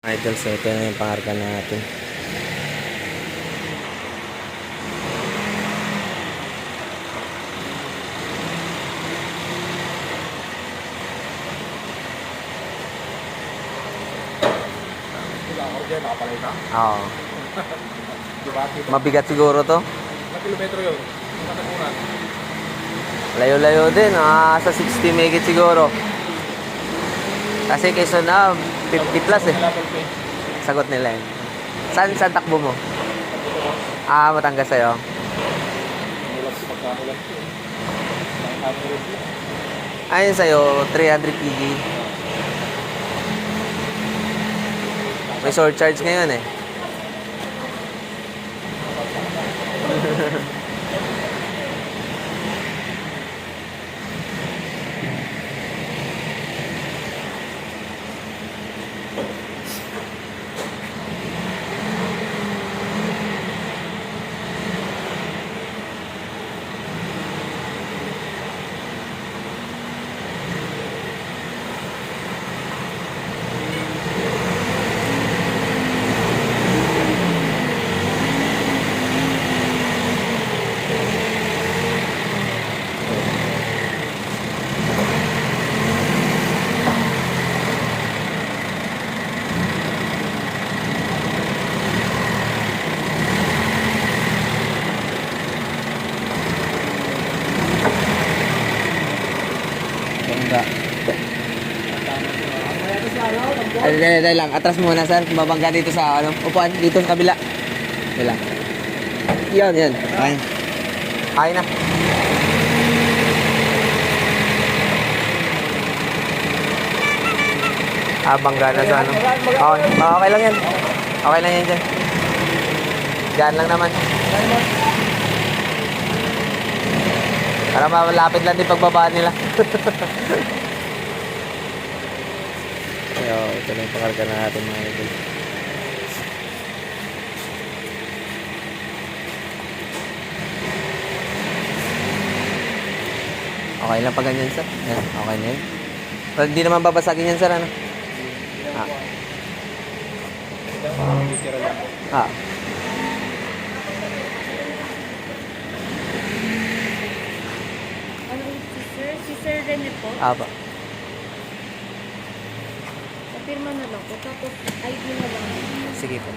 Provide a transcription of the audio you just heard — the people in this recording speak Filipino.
Idol, so ito na yung pangarga natin. Oo. Mabigat siguro to. Ilang kilometro yun? Katapunan. Layo-layo din. Sa 60 megit siguro. Kasi Quezon na 50 plus eh. Sagot nila yun. Saan takbo mo? Matangas sa'yo. Ayun sa'yo, 300 PG. May surcharge ngayon eh. Bangga. Dali lang. Atras muna, sir. Babangga dito sa upuan. Dito sa kabila. Dali lang. Yan. Ayun. Ayun na. Bangga na sa ano. Okay lang yan. Okay lang yan dyan. Gaan lang naman. Para malapit lang din pagbabaan nila. Ito na yung pakarga natin mga idol. Okay lang pa ganyan, sir. Yan, okay na yun. Pero hindi naman babasagin yan, sir, ano? Si Sir Rene po. Apa. Papirma na lang po. Tapos ID na lang. Sige po.